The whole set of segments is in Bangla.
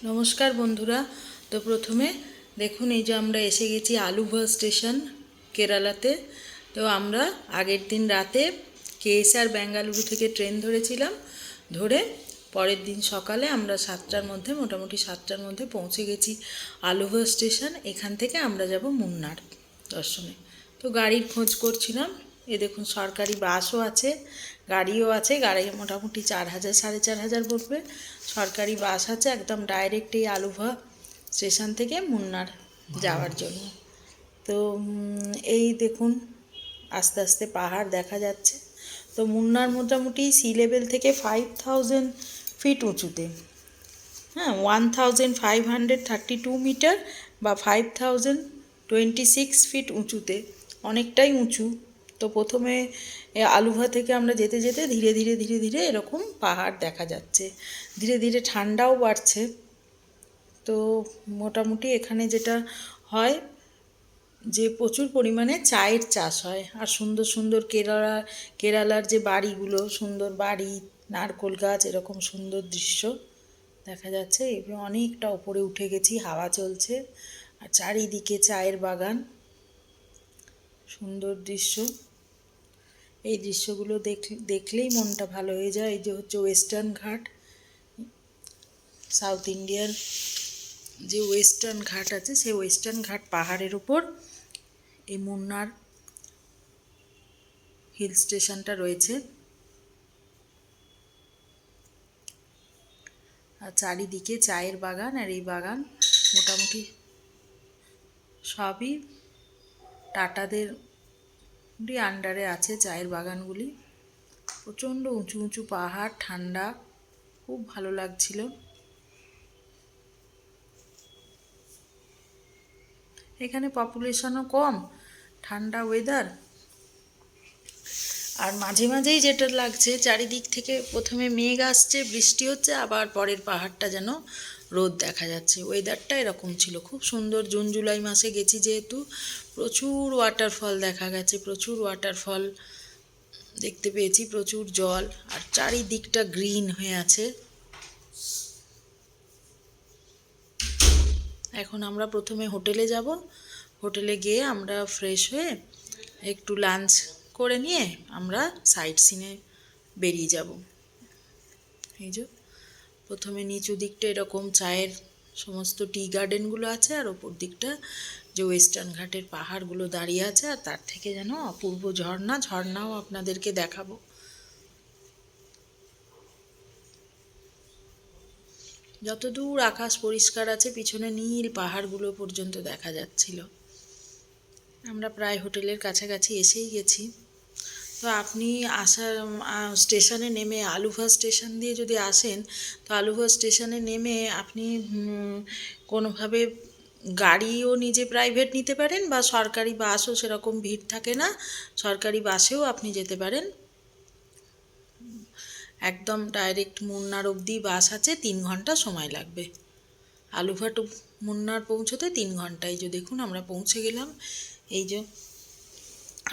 নমস্কার বন্ধুরা। তো প্রথমে দেখুন, এই যে আমরা এসে গেছি আলুভা স্টেশন, কেরালাতে। তো আমরা আগের দিন রাতে কেএসআর বেঙ্গালুরু থেকে ট্রেন ধরেছিলাম। ধরে পরের দিন সকালে আমরা মোটামুটি 7টার মধ্যে পৌঁছে গেছি আলুভা স্টেশন। এখান থেকে আমরা যাব মুন্নার দর্শনে। তো গাড়ির খোঁজ করছিলাম। এ দেখুন, সরকারি বাসও আছে, গাড়িও আছে। গাড়ি মোটামুটি 4,000 4,500 পড়বে। সরকারি বাস আছে একদম ডাইরেক্ট এই আলুভা স্টেশন থেকে মুন্নার যাওয়ার জন্য। তো এই দেখুন, আস্তে আস্তে পাহাড় দেখা যাচ্ছে। তো মুন্নার মোটামুটি সি লেভেল থেকে 5,000 ফিট উঁচুতে। হ্যাঁ, 1,532 মিটার বা 5,026 ফিট উঁচুতে, অনেকটাই উঁচু। তো প্রথমে আলুভা থেকে আমরা যেতে যেতে ধীরে ধীরে ধীরে ধীরে এরকম পাহাড় দেখা যাচ্ছে। ধীরে ধীরে ঠান্ডাও বাড়ছে। তো মোটামুটি এখানে যেটা হয় যে প্রচুর পরিমাণে চায়ের চাষ হয়। আর সুন্দর সুন্দর কেরালার যে বাড়িগুলো, সুন্দর বাড়ি, নারকোল গাছ, এরকম সুন্দর দৃশ্য দেখা যাচ্ছে। এবার অনেকটা ওপরে উঠে গেছি, হাওয়া চলছে আর চারিদিকে চায়ের বাগান, সুন্দর দৃশ্য। এই দৃশ্যগুলো দেখলেই মনটা ভালো হয়ে যায়। এই যে হচ্ছে ওয়েস্টার্ন ঘাট, সাউথ ইন্ডিয়ার যে ওয়েস্টার্ন ঘাট আছে, সেই ওয়েস্টার্ন ঘাট পাহাড়ের ওপর এই মুন্নার হিল স্টেশনটা রয়েছে। আর চারিদিকে চায়ের বাগান। আর এই বাগান মোটামুটি সবই টাটাদের আন্ডারে আছে চায়ের বাগানগুলি। প্রচণ্ড উঁচু উঁচু পাহাড়, ঠান্ডা, খুব ভালো লাগছিল। এখানে পপুলেশনও কম, ঠান্ডা ওয়েদার। আর মাঝে মাঝেই যেটা লাগছে, চারিদিক থেকে প্রথমে মেঘ আসছে, বৃষ্টি হচ্ছে, আবার পরের পাহাড়টা যেন রোদ দেখা যাচ্ছে। ওয়েদারটা এরকম ছিল, খুব সুন্দর। জুন জুলাই মাসে গেছি যেহেতু, প্রচুর ওয়াটারফল দেখা গেছে, প্রচুর ওয়াটারফল দেখতে পেয়েছি, প্রচুর জল, আর চারিদিকটা গ্রিন হয়ে আছে। এখন আমরা প্রথমে হোটেলে যাব। হোটেলে গিয়ে আমরা ফ্রেশ হয়ে একটু লাঞ্চ করে নিয়ে আমরা সাইট সিনে বেরিয়ে যাব। এই যে প্রথমে নিচু দিকটা এরকম চায়ের সমস্ত টি গার্ডেনগুলো আছে, আর ওপর দিকটা যে ওয়েস্টার্ন ঘাটের পাহাড়গুলো দাঁড়িয়ে আছে, আর তার থেকে যেন অপূর্ব ঝর্ণাও আপনাদেরকে দেখাবো। যতদূর আকাশ পরিষ্কার আছে, পিছনে নীল পাহাড়গুলো পর্যন্ত দেখা যাচ্ছিল। আমরা প্রায় হোটেলের কাছাকাছি এসেই গেছি। তো আপনি স্টেশনে নেমে, আলুভা স্টেশন দিয়ে যদি আসেন, তো আলুভা স্টেশনে নেমে আপনি কোনোভাবে গাড়িও নিজে প্রাইভেট নিতে পারেন, বা সরকারি বাসও সেরকম ভিড় থাকে না, সরকারি বাসেও আপনি যেতে পারেন। একদম ডাইরেক্ট মুন্নার অবধি বাস আছে, 3 ঘন্টা সময় লাগবে। আলুভা টু মুন্নার পৌঁছতে 3 ঘন্টায়। যে দেখুন, আমরা পৌঁছে গেলাম। এই যে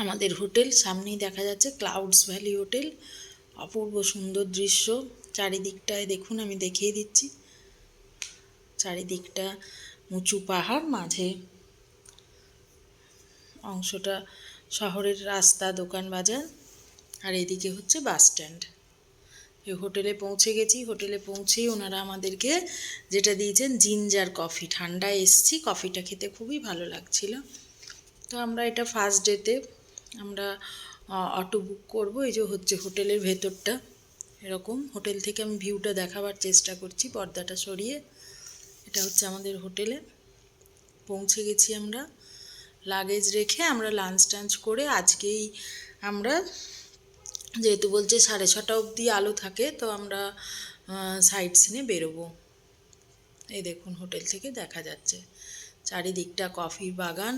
আমাদের হোটেল, সামনেই দেখা যাচ্ছে ক্লাউডস ভ্যালি হোটেল। অপূর্ব সুন্দর দৃশ্য চারিদিকটায়, দেখুন আমি দেখিয়ে দিচ্ছি। চারিদিকটা উঁচু পাহাড়, মাঝে অংশটা শহরের রাস্তা, দোকান বাজার, আর এদিকে হচ্ছে বাস স্ট্যান্ড। এই হোটেলে পৌঁছে গেছি। হোটেলে পৌঁছেই ওনারা আমাদেরকে যেটা দিয়েছেন, জিঞ্জার কফি। ঠান্ডায় এসছি, কফিটা খেতে খুবই ভালো লাগছিল। তো আমরা এটা ফার্স্ট ডেতে আমরা অটো বুক করব। এই যে হচ্ছে হোটেলের ভেতরটা এরকম। হোটেল থেকে আমি ভিউটা দেখাবার চেষ্টা করছি, পর্দাটা সরিয়ে। এটা হচ্ছে আমাদের হোটেলে। পৌঁছে গেছি আমরা। লাগেজ রেখে আমরা লাঞ্চ টাঞ্চ করে, আজকেই আমরা, যেহেতু বলছে 6:30 অবধি আলো থাকে, তো আমরা সাইট সিনে বেরোবো। এই দেখুন, হোটেল থেকে দেখা যাচ্ছে চারিদিকটা কফির বাগান,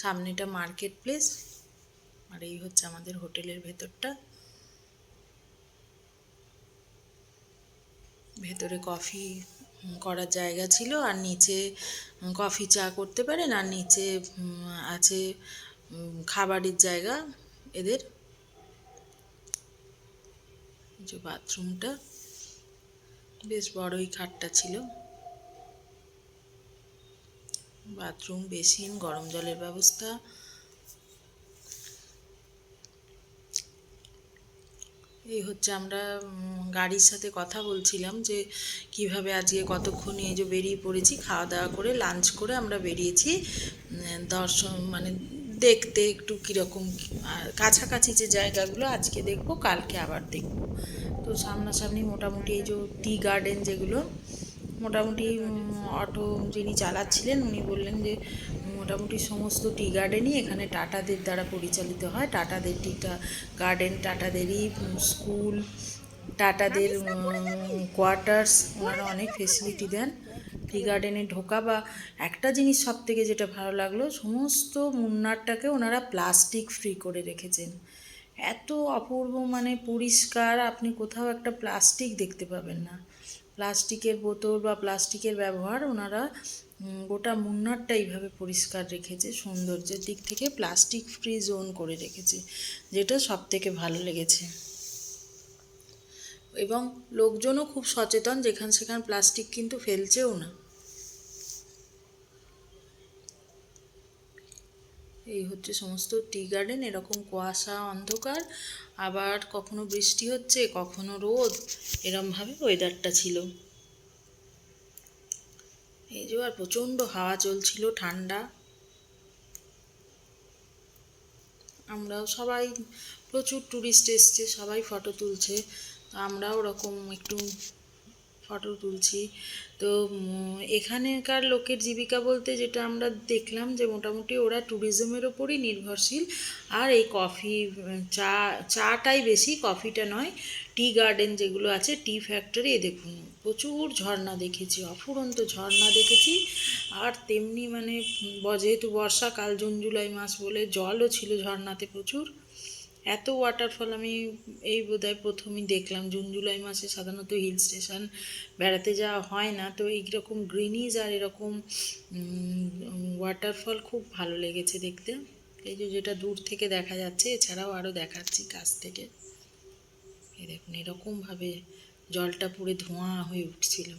সামনেটা মার্কেট প্লেস, আর এই হচ্ছে আমাদের হোটেলের ভেতরটা। ভেতরে কফি করার জায়গা ছিল, আর নিচে কফি চা করতে পারেন, আর নিচে আছে খাবারের জায়গা এদের। যে বাথরুমটা বেশ বড়ই খাটটা ছিল, বাথরুম, বেসিন, গরম জলের ব্যবস্থা। এই হচ্ছে আমরা গাড়ির সাথে কথা বলছিলাম যে কিভাবে আজকে কতক্ষণ এই যে বেরিয়ে পড়েছি, খাওয়া দাওয়া করে লাঞ্চ করে আমরা বেরিয়েছি দর্শন মানে দেখতে একটু কীরকম, আর কাছাকাছি যে জায়গাগুলো আজকে দেখবো, কালকে আবার দেখবো। তো সামনাসামনি মোটামুটি এই যে টি গার্ডেন যেগুলো, মোটামুটি অটো যিনি চালাচ্ছিলেন উনি বললেন যে মোটামুটি সমস্ত টি গার্ডেনই এখানে টাটাদের দ্বারা পরিচালিত হয়। টাটাদের টিটা গার্ডেন, টাটাদেরই স্কুল, টাটাদের কোয়ার্টার্স, ওনারা অনেক ফেসিলিটি দেন। টি গার্ডেনে ঢোকা বা একটা জিনিস সব থেকে যেটা ভালো লাগলো, সমস্ত মুন্নারটাকে ওনারা প্লাস্টিক ফ্রি করে রেখেছেন। এত অপূর্ব মানে পরিষ্কার, আপনি কোথাও একটা প্লাস্টিক দেখতে পাবেন না। প্লাস্টিকের বোতল বা প্লাস্টিকের ব্যবহার ওনারা গোটা মুন্নারটা এইভাবে পরিষ্কার রেখেছে, সৌন্দর্যের দিক থেকে প্লাস্টিক ফ্রি জোন করে রেখেছে, যেটা সব থেকে ভালো লেগেছে। এবং লোকজনও খুব সচেতন, যেখানে সেখানে প্লাস্টিক কিন্তু ফেলছেও না। এই হচ্ছে সমস্ত টি গার্ডেন, এরকম কুয়াশা অন্ধকার, আবার কখনো বৃষ্টি হচ্ছে কখনো রোদ, এরমভাবে ওয়েদারটা ছিল। এই যে আর প্রচণ্ড হাওয়া চলছিল, ঠান্ডা। আমরাও সবাই, প্রচুর ট্যুরিস্ট এসছে, সবাই ফটো তুলছে, তো আমরাও ওরকম একটু ফটো তুলছি। তো এখানকার লোকের জীবিকা বলতে যেটা আমরা দেখলাম যে মোটামুটি ওরা ট্যুরিজমের ওপরই নির্ভরশীল। আর এই কফি, চাটাই বেশি, কফিটা নয়। টি গার্ডেন যেগুলো আছে, টি ফ্যাক্টরি, এ দেখুন প্রচুর ঝর্ণা দেখেছি, অফুরন্ত ঝর্ণা দেখেছি। আর তেমনি মানে যেহেতু বর্ষাকাল, জুন জুলাই মাস বলে জলও ছিল ঝর্ণাতে প্রচুর। এত ওয়াটারফল আমি এই বোধহয় প্রথমই দেখলাম। জুন জুলাই মাসে সাধারণত হিল স্টেশন বেড়াতে যাওয়া হয় না, তো এইরকম গ্রিনিজ আর এরকম ওয়াটারফল খুব ভালো লেগেছে দেখতে। এই যে যেটা দূর থেকে দেখা যাচ্ছে, এছাড়াও আরও দেখাচ্ছি কাছ থেকে। এই দেখুন এরকমভাবে জলটা পুরো ধোঁয়া হয়ে উঠছিল।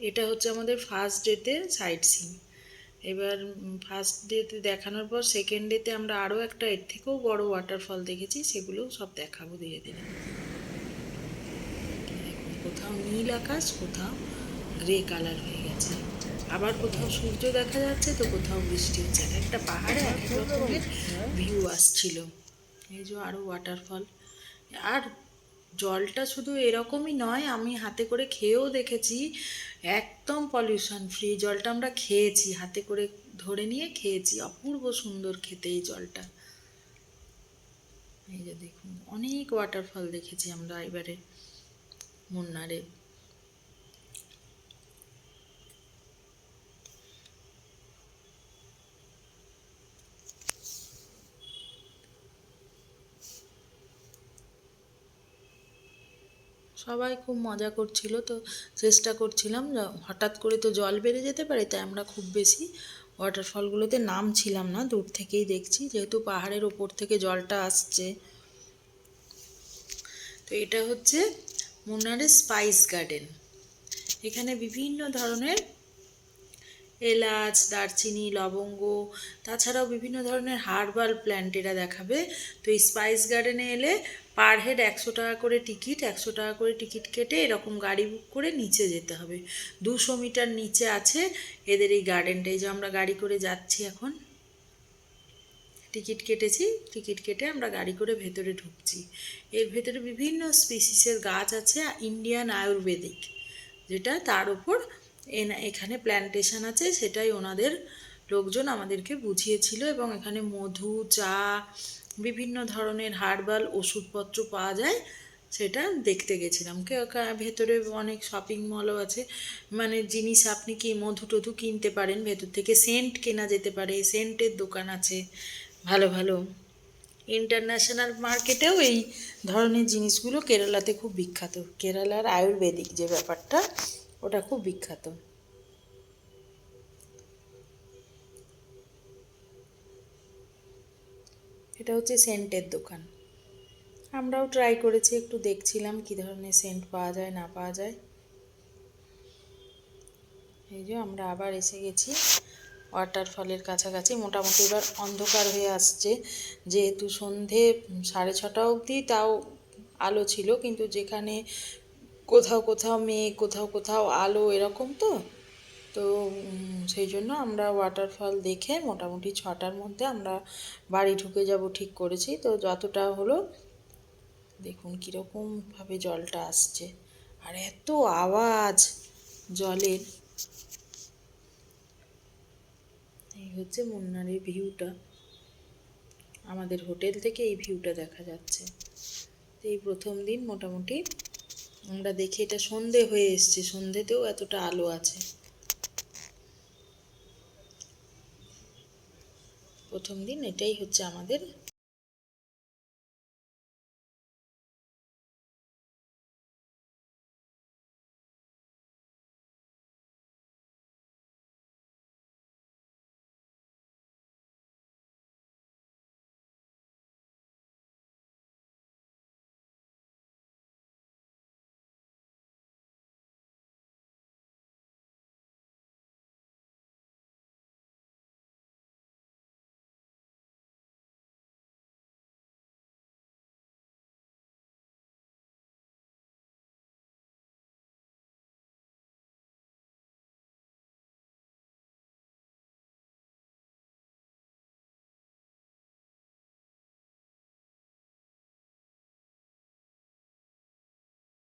এটা হচ্ছে আমাদের ফার্স্ট ডেতে সাইট সিন। এবার ফার্স্ট ডেতে দেখানোর পর সেকেন্ড ডেতে আমরা আরও একটা এর থেকেও বড় ওয়াটারফল দেখেছি, সেগুলোও সব দেখাবো ধীরে ধীরে। কোথাও নীল আকাশ, কোথাও গ্রে কালার হয়ে গেছে, আবার কোথাও সূর্য দেখা যাচ্ছে, তো কোথাও বৃষ্টি হচ্ছে। এক একটা পাহাড়ে এক এক রকমের ভিউ আসছিল। এই যে আরও ওয়াটারফল। আর জলটা শুধু এরকমই নয়, আমি হাতে করে খেয়েও দেখেছি, একদম পলিউশন ফ্রি জলটা আমরা খেয়েছি, হাতে করে ধরে নিয়ে খেয়েছি, অপূর্ব সুন্দর খেতে এই জলটা। এই যে দেখুন অনেক ওয়াটারফল দেখেছি আমরা এবারে মুন্নারে। সবাই খুব মজা করছিল, তো চেষ্টা করছিলাম, হঠাৎ করে তো জল বেড়ে যেতে পারে, তাই আমরা খুব বেশি ওয়াটারফলগুলোতে নামছিলাম না, দূর থেকেই দেখছি, যেহেতু পাহাড়ের ওপর থেকে জলটা আসছে। তো এটা হচ্ছে মুন্নারের স্পাইস গার্ডেন। এখানে বিভিন্ন ধরনের এলাচ, দারচিনি, লবঙ্গ, তাছাড়াও বিভিন্ন ধরনের হার্বাল প্ল্যান্ট এরা দেখাবে। তো এই স্পাইস গার্ডেনে এলে পার হেড 100 টাকা করে টিকিট, 100 টাকা করে টিকিট কেটে এরকম গাড়ি বুক করে নিচে যেতে হবে। 200 মিটার নিচে আছে এদের এই গার্ডেনটা। এই যে আমরা গাড়ি করে যাচ্ছি এখন, টিকিট কেটেছি, টিকিট কেটে আমরা গাড়ি করে ভেতরে ঢুকছি। এর ভেতরে বিভিন্ন স্পিসিসের গাছ আছে, ইন্ডিয়ান আয়ুর্বেদিক যেটা, তার উপর এখানে প্ল্যান্টেশন আছে, সেটাই ওনাদের লোকজন আমাদেরকে বুঝিয়েছিল। এবং এখানে মধু, চা, বিভিন্ন ধরনের হার্বাল ওষুধপত্র পাওয়া যায়, সেটা দেখতে গেছিলাম। ভেতরে অনেক শপিং মলও আছে, মানে জিনিস আপনি কি মধু টধু কিনতে পারেন, ভেতর থেকে সেন্ট কেনা যেতে পারে, সেন্টের দোকান আছে ভালো ভালো। ইন্টারন্যাশনাল মার্কেটেও এই ধরনের জিনিসগুলো কেরালাতে খুব বিখ্যাত। কেরালার আয়ুর্বেদিক যে ব্যাপারটা, ওটা খুব বিখ্যাত। এটা হচ্ছে সেন্টের দোকান। আমরাও ট্রাই করেছি, একটু দেখছিলাম কী ধরনের সেন্ট পাওয়া যায় না পাওয়া যায়। এই যে আমরা আবার এসে গেছি ওয়াটারফলের কাছাকাছি। মোটামুটি এবার অন্ধকার হয়ে আসছে, যেহেতু সন্ধে 6:30 অবধি তাও আলো ছিল, কিন্তু যেখানে কোথাও কোথাও মেঘ, কোথাও কোথাও আলো, এরকম তো তো সেই জন্য আমরা ওয়াটারফল দেখে মোটামুটি 6টার মধ্যে আমরা বাড়ি ঢুকে যাব ঠিক করেছি। তো যতটা হলো, দেখুন কীরকমভাবে জলটা আসছে আর এত আওয়াজ জলের। এই হচ্ছে মুন্নারের ভিউটা, আমাদের হোটেল থেকে এই ভিউটা দেখা যাচ্ছে। এই প্রথম দিন মোটামুটি আমরা দেখি, এটা সন্ধে হয়ে এসছে, সন্ধেতেও এতটা আলো আছে। প্রথম দিন এটাই হচ্ছে আমাদের